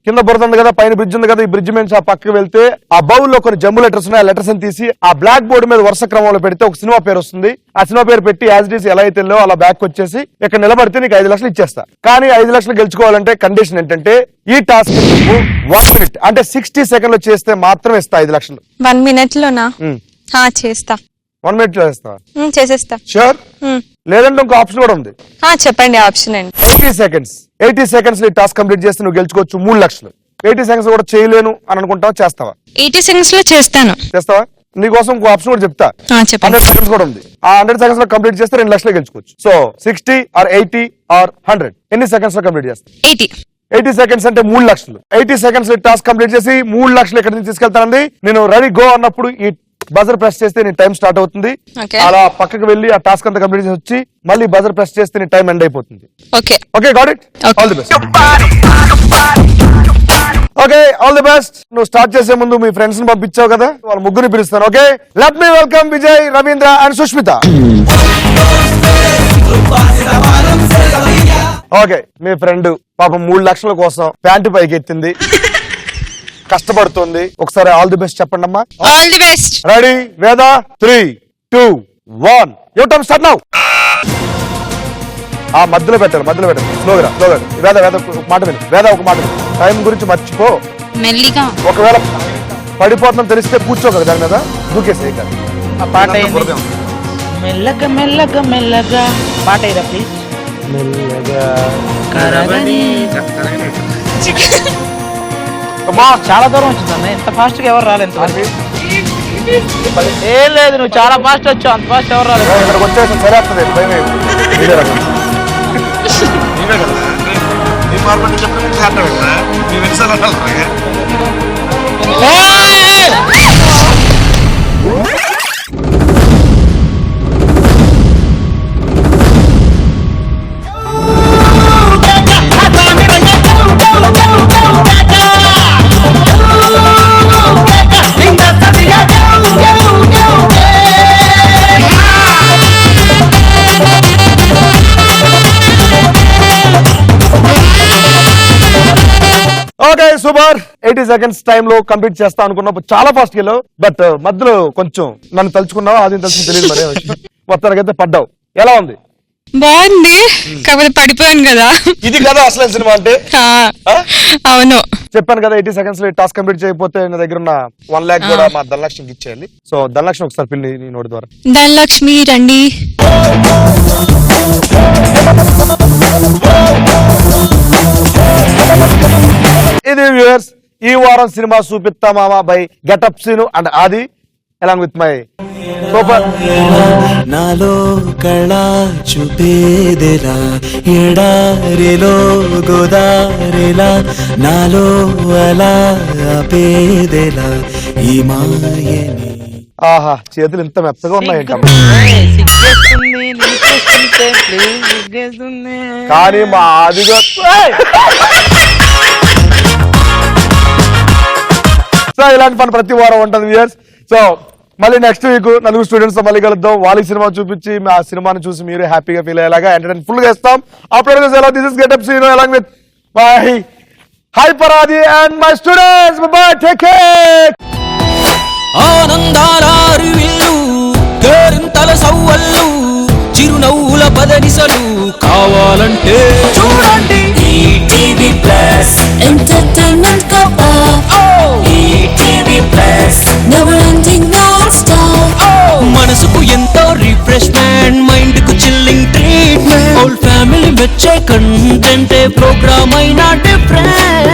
కింద బురద ఉంది కదా, పైన బ్రిడ్జ్ ఉంది కదా, ఈ బ్రిడ్జ్ మీద ఆ పక్కకి వెళ్తే ఆ బౌల్ లో కొన్ని జంబు లెటర్స్ ఉన్నాయి. ఆ లెటర్స్ తీసి ఆ బ్లాక్ బోర్డు మీద వరుస క్రమంలో పెడితే ఒక సినిమా పేరు వస్తుంది. ఆ సినిమా పేరు పెట్టి యాజ్ ఇట్ ఈస్ ఎలా అయితే అలా బ్యాక్ వచ్చేసి ఇక్కడ నిలబడితే నీకు 5 లక్షలు ఇచ్చేస్తా. కానీ 5 లక్షలు గెలుచుకోవాలంటే కండిషన్ ఏంటంటే ఈ టాస్క్ నువ్వు 1 మినిట్ అంటే 60 సెకండ్లు చేస్తే మాత్రం ఇస్తా 5 లక్షలు. 1 మినిట్ లోనా? చేస్తా. 1 minute చేస్తావా? చేసేస్తా. షూర్? లేదంటే ఇంకో ఆప్షన్ కూడా ఉంది. చెప్పండి ఆప్షన్ అండి. 80 seconds ఈ టాస్క్ కంప్లీట్ చేస్తే నువ్వు గెలుచుకోవచ్చు 3 లక్షలు. 80 seconds కూడా చేయలేను అని అనుకుంటావా, చేస్తావా? 80 seconds లో చేస్తాను. చేస్తావా? నీకోసం ఇంకో ఆప్షన్ కూడా చెప్తా. 100 seconds కూడా ఉంది. ఆ 100 seconds లో కంప్లీట్ చేస్తే 2 లక్షలు గెలుచుకోవచ్చు. సో 60 or 80 or 100 ఎన్ని సెకండ్స్ లో కంప్లీట్ చేస్తా? 80 seconds అంటే 3 లక్షలు. 80 seconds టాస్క్ కంప్లీట్ చేసి 3 లక్షలు ఎక్కడి నుంచి తీసుకెళ్తానండి. నేను రెడీ గో అన్నప్పుడు ఈ బజర్ ప్రెస్ చేస్తే నీ టైం స్టార్ట్ అవుతుంది. అలా పక్కకి వెళ్ళి ఆ టాస్క్ అంతా కంప్లీట్ చేసి వచ్చి మళ్ళీ బజర్ ప్రెస్ చేస్తే నీ టైం ఎండ్ అయిపోతుంది. Okay got it. All the best. Okay all the best. నువ్వు స్టార్ట్ చేసే ముందు మీ ఫ్రెండ్స్ ని పంపించావు కదా, వాళ్ళ ముగ్గురిని పిలుస్తాను. Okay let me welcome Vijay, Ravindra and Sushmita. Okay me friend పాపం 3 లక్షల కోసం ప్యాంటు పైకి ఎత్తింది, కష్టపడుతుంది. ఒకసారి ఆల్ ది బెస్ట్ చెప్పండి అమ్మా. All the best. రెడీ వేద 3, 2, 1 యువర్ టైం స్టార్ట్ నౌ. ఆ మధ్యలో పెట్టారు స్లోగా. వేద ఒక మాట విను. వేద ఒక మాట విను. టైం గురించి మర్చిపో. మెల్లిగా ఒకవేళ పడిపోతుందని తెలిస్తే కూర్చో కదా దాని మీద, దూకేసే కాదు. ఆ పాట మెల్లగా మెల్లగా మెల్లగా పాట అయిరా ప్లీజ్. మెల్లగా చాలా దూరం వచ్చిందన్న, ఎంత ఫాస్ట్ గా ఎవరు రాలేదు. ఏం లేదు, నువ్వు చాలా ఫాస్ట్ వచ్చావు, అంత ఫాస్ట్ ఎవరు రాలేదు. ఇక్కడికి వచ్చేసి సరేస్తుంది ఓకే సూపర్. 80 seconds టైమ్ లో కంప్లీట్ చేస్తా అనుకున్నప్పుడు చాలా ఫాస్ట్ వెళ్ళావు. బట్ మధ్యలో కొంచెం నన్ను తలుచుకున్నావు, అది తెలుసు తెలియదు మరే. మొత్తానికైతే పడ్డావు. ఎలా ఉంది? బాగుంది, కాకపోతే పడిపోయాను కదా. ఇది కదా అసలు సినిమా అంటే. అవును చెప్పాను కదా 80 seconds లో టాస్క్ కంప్లీట్ చేయకపోతే నా దగ్గర ఉన్న 1 lakh కూడా మా ధనలక్ష్మికి ఇచ్చేయాలి. సో ధనలక్ష్మి ఒకసారి పిల్లి నీ నోటి ద్వారా. ధనలక్ష్మి రండి. ఇది వ్యూవర్స్ ఈ వారం సినిమా చూపిస్తా మామ బై గెటప్ సీను అండ్ ఆది along with my సూపర్. నాలో కళ చూపేదెలా ఎడారిలో గోదారిలా నాలో అలా ఆపేదెలా ఈ మాయని. ఆహా చేతులు ఇంత మెత్తగా ఉన్నాయి కానీ మా ఆదిగా. సో ఇలాంటి పని ప్రతి వారం ఉంటుంది వ్యూయర్స్. సో మళ్ళీ నెక్స్ట్ వీక్ 4 స్టూడెంట్స్ తో మళ్ళీ కలుద్దాం. వాళ్ళకి సినిమా చూపించి ఆ సినిమాని చూసి మీరు హ్యాపీగా ఫీల్ అయ్యేలాగా ఎంటర్టైన్ ఫుల్ గా ఇస్తాం. అప్పుడు this is getup scene along with my hyper Adi and my students. Bye, take care. ఆనందాలారువిల్లు కేరింతల సవ్వళ్ళు చిరునవ్వుల పదనిసలు కావాలంటే చూడండి ETV plus entertainment cup. ETV plus never ending non stop. మనసుకు ఎంతో రిఫ్రెష్మెంట్, మైండ్ కు చిల్లింగ్ ట్రీట్మెంట్, హోల్ ఫ్యామిలీ మెచ్చే content, programme అయినా different.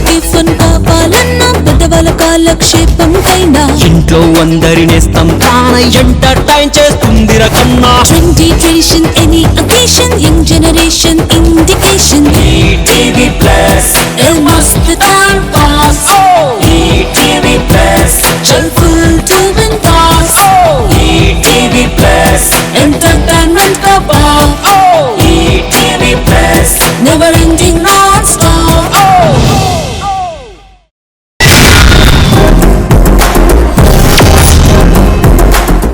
Tiffin కావాలన్నా పెద్దవాళ్ళ కాలక్షేపం కైనా ఇంట్లో అందరినేస్తాం తాన ఎంటర్టైన్ చేస్తుంది రకన్నా. 20 tradition any occasion young generation indication. TV plus మస్త్ టైం పాస్.